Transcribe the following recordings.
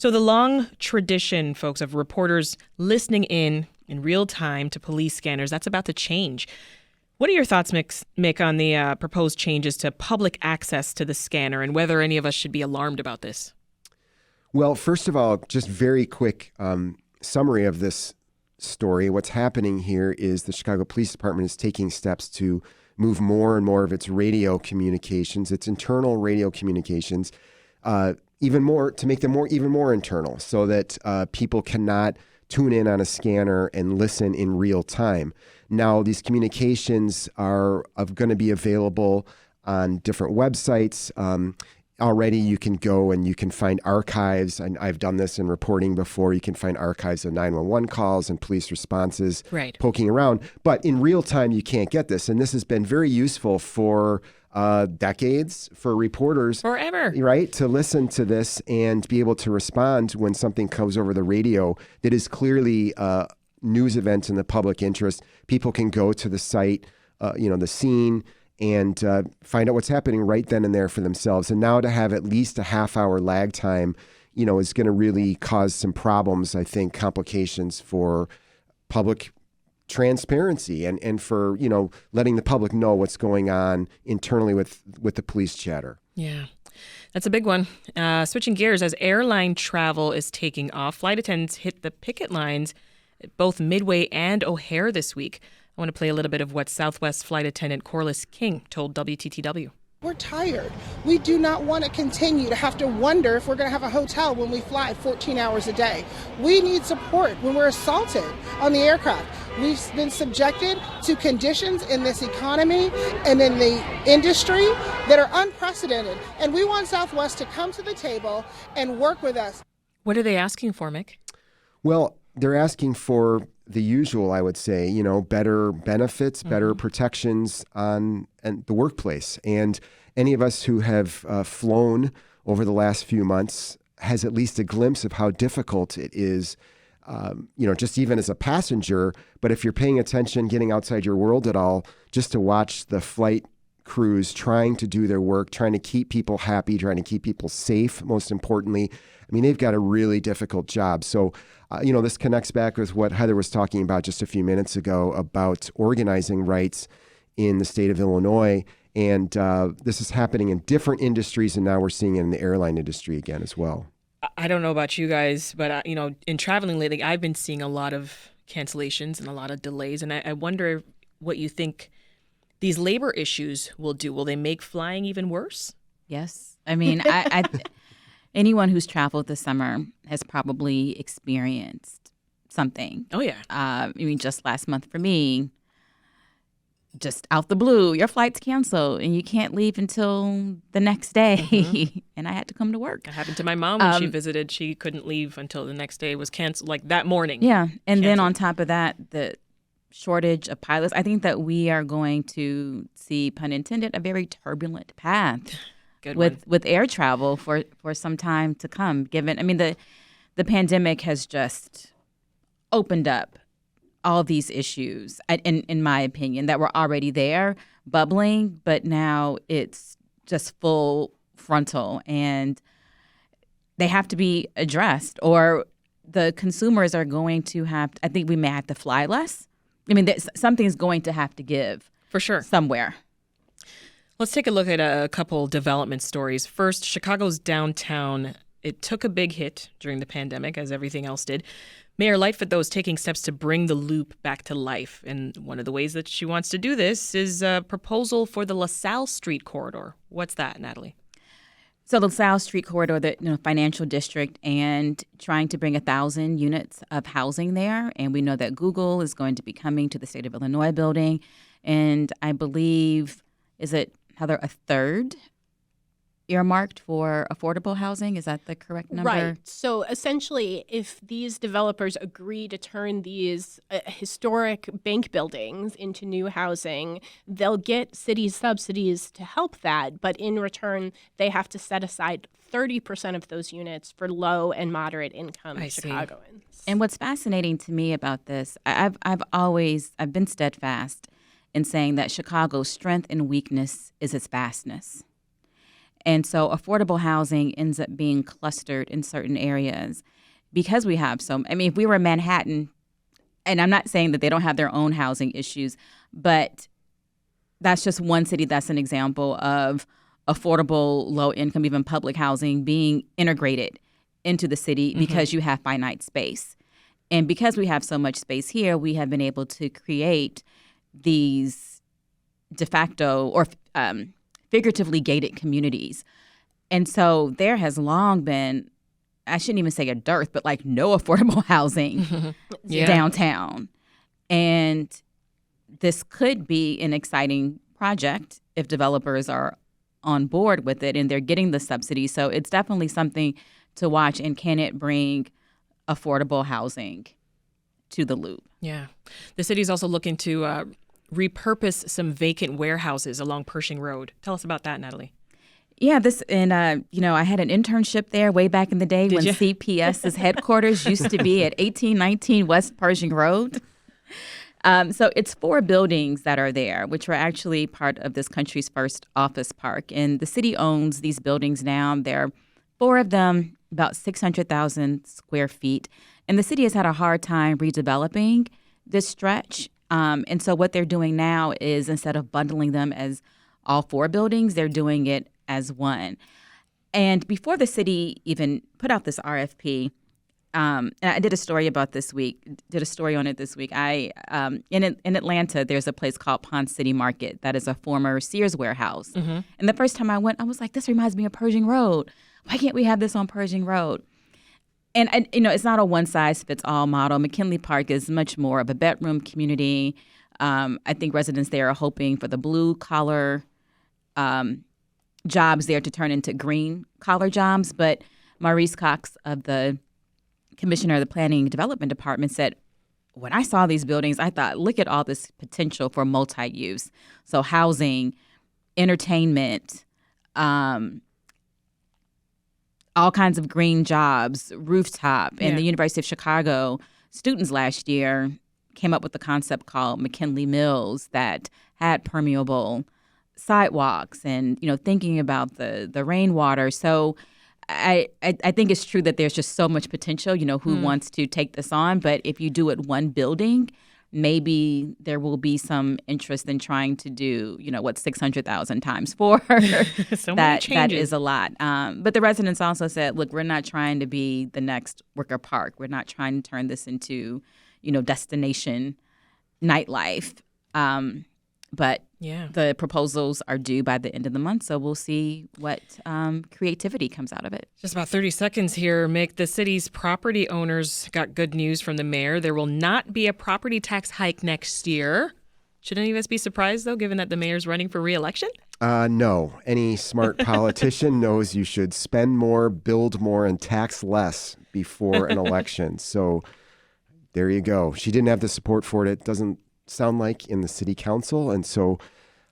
So the long tradition, folks, of reporters listening in real time to police scanners, that's about to change. What are your thoughts, Mick, on the proposed changes to public access to the scanner and whether any of us should be alarmed about this? Well, first of all, just very quick summary of this story. What's happening here is the Chicago Police Department is taking steps to move more and more of its radio communications, its internal radio communications, even more to make them even more internal so that people cannot tune in on a scanner and listen in real time. Now, these communications are going to be available on different websites. Already you can go and you can find archives, and I've done this in reporting before. You can find archives of 911 calls and police responses poking around. But in real time, you can't get this. And this has been very useful for decades for reporters. Forever. Right? To listen to this and be able to respond when something comes over the radio that is clearly news events in the public interest. People can go to the site, the scene, and find out what's happening right then and there for themselves. And now to have at least a half-hour lag time, is going to really cause some problems, I think, complications for public transparency and for, letting the public know what's going on internally with the police chatter. Yeah, that's a big one. Switching gears, as airline travel is taking off, flight attendants hit the picket lines at both Midway and O'Hare this week. I want to play a little bit of what Southwest flight attendant Corliss King told WTTW. We're tired. We do not want to continue to have to wonder if we're going to have a hotel when we fly 14 hours a day. We need support when we're assaulted on the aircraft. We've been subjected to conditions in this economy and in the industry that are unprecedented. And we want Southwest to come to the table and work with us. What are they asking for, Mick? Well, they're asking for the usual, I would say, better benefits, better protections on the workplace. And any of us who have flown over the last few months has at least a glimpse of how difficult it is, just even as a passenger. But if you're paying attention, getting outside your world at all, just to watch the flight crews trying to do their work, trying to keep people happy, trying to keep people safe, most importantly. I mean, they've got a really difficult job. So, this connects back with what Heather was talking about just a few minutes ago about organizing rights in the state of Illinois. And this is happening in different industries, and now we're seeing it in the airline industry again as well. I don't know about you guys, but, in traveling lately, I've been seeing a lot of cancellations and a lot of delays. And I wonder what you think these labor issues will do. Will they make flying even worse? Yes. I mean, I anyone who's traveled this summer has probably experienced something. Oh, yeah. Just last month for me, just out the blue, your flight's canceled and you can't leave until the next day. And I had to come to work. That happened to my mom when she visited. She couldn't leave until the next day. It was canceled, like that morning. Yeah. And then on top of that, the shortage of pilots. I think that we are going to see, pun intended, a very turbulent path with air travel for some time to come. Given, the pandemic has just opened up all these issues, in my opinion, that were already there, bubbling, but now it's just full frontal, and they have to be addressed, or the consumers are going to have. I think we may have to fly less. Something's going to have to give. For sure. Somewhere. Let's take a look at a couple development stories. First, Chicago's downtown. It took a big hit during the pandemic, as everything else did. Mayor Lightfoot, though, is taking steps to bring the loop back to life. And one of the ways that she wants to do this is a proposal for the LaSalle Street corridor. What's that, Natalie? So the LaSalle Street corridor, the financial district, and trying to bring 1,000 units of housing there. And we know that Google is going to be coming to the State of Illinois building. And I believe, is it, Heather, a third earmarked for affordable housing? Is that the correct number? Right. So essentially, if these developers agree to turn these historic bank buildings into new housing, they'll get city subsidies to help that. But in return, they have to set aside 30% of those units for low and moderate income Chicagoans. And what's fascinating to me about this, I've been steadfast in saying that Chicago's strength and weakness is its vastness. And so affordable housing ends up being clustered in certain areas because we have if we were in Manhattan, and I'm not saying that they don't have their own housing issues, but that's just one city that's an example of affordable, low income, even public housing being integrated into the city because you have finite space. And because we have so much space here, we have been able to create these de facto or figuratively gated communities. And so there has long been, I shouldn't even say a dearth, but like no affordable housing downtown. And this could be an exciting project if developers are on board with it and they're getting the subsidy. So it's definitely something to watch. And can it bring affordable housing to the Loop? Yeah. The city's also looking to repurpose some vacant warehouses along Pershing Road. Tell us about that, Natalie. Yeah, I had an internship there way back in the day when CPS's headquarters used to be at 1819 West Pershing Road. So it's 4 buildings that are there, which were actually part of this country's first office park. And the city owns these buildings now. There are 4 of them, about 600,000 square feet. And the city has had a hard time redeveloping this stretch. And so what they're doing now is instead of bundling them as all 4 buildings, they're doing it as one. And before the city even put out this RFP, and I did a story on it this week. In Atlanta, there's a place called Pond City Market that is a former Sears warehouse. Mm-hmm. And the first time I went, I was like, this reminds me of Pershing Road. Why can't we have this on Pershing Road? And it's not a one-size-fits-all model. McKinley Park is much more of a bedroom community. I think residents there are hoping for the blue-collar jobs there to turn into green-collar jobs. But Maurice Cox of the commissioner of the Planning and Development Department said, when I saw these buildings, I thought, look at all this potential for multi-use. So housing, entertainment, all kinds of green jobs, rooftop. And the University of Chicago students last year came up with a concept called McKinley Mills that had permeable sidewalks and, thinking about the rainwater. So I think it's true that there's just so much potential, who wants to take this on. But if you do it one building, maybe there will be some interest in trying to do, 600,000 times 4. So many changes. That is a lot. But the residents also said, look, we're not trying to be the next Wicker Park. We're not trying to turn this into, destination nightlife. But the proposals are due by the end of the month, so we'll see what creativity comes out of it. Just about 30 seconds here, Mick. The city's property owners got good news from the mayor. There will not be a property tax hike next year. Should any of us be surprised, though, given that the mayor's running for re-election? No. Any smart politician knows you should spend more, build more, and tax less before an election. So there you go. She didn't have the support for it. It doesn't sound like in the city council, and so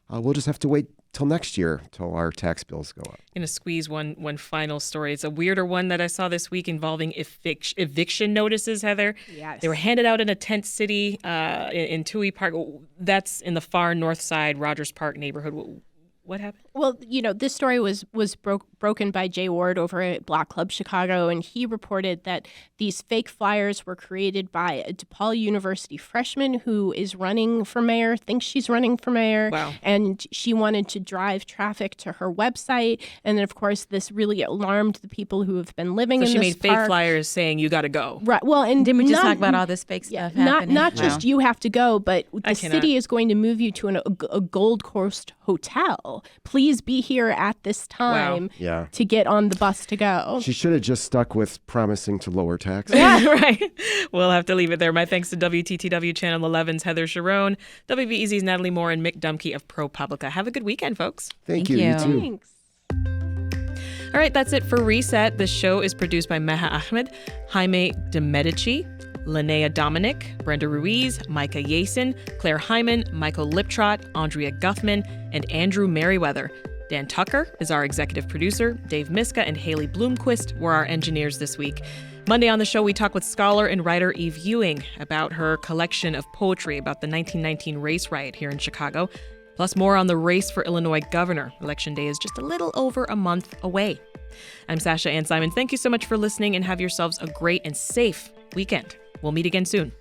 we'll just have to wait till next year till our tax bills go up. I'm going to squeeze one final story. It's a weirder one that I saw this week involving eviction notices, Heather. Yes. They were handed out in a tent city in Toohey Park. That's in the far north side, Rogers Park neighborhood. What happened? Well, this story was broken by Jay Ward over at Block Club Chicago, and he reported that these fake flyers were created by a DePaul University freshman who is running for mayor, thinks she's running for mayor, wow. And she wanted to drive traffic to her website. And then, of course, this really alarmed the people who have been living in this park. So she made fake flyers saying, you got to go. Right. Well, and didn't we just talk about all this fake stuff happening? Not just you have to go, but the city is going to move you to a Gold Coast hotel. Please be here at this time to get on the bus to go. She should have just stuck with promising to lower taxes. Yeah, right. We'll have to leave it there. My thanks to WTTW Channel 11's Heather Cherone, WBEZ's Natalie Moore, and Mick Dumke of ProPublica. Have a good weekend, folks. Thank you. You too. Thanks. All right, that's it for Reset. The show is produced by Meha Ahmed, Jaime De Medici, Linnea Dominic, Brenda Ruiz, Micah Yason, Claire Hyman, Michael Liptrot, Andrea Guthman, and Andrew Merriweather. Dan Tucker is our executive producer. Dave Miska and Haley Bloomquist were our engineers this week. Monday on the show, we talk with scholar and writer Eve Ewing about her collection of poetry about the 1919 race riot here in Chicago. Plus, more on the race for Illinois governor. Election day is just a little over a month away. I'm Sasha-Ann Simons. Thank you so much for listening, and have yourselves a great and safe weekend. We'll meet again soon.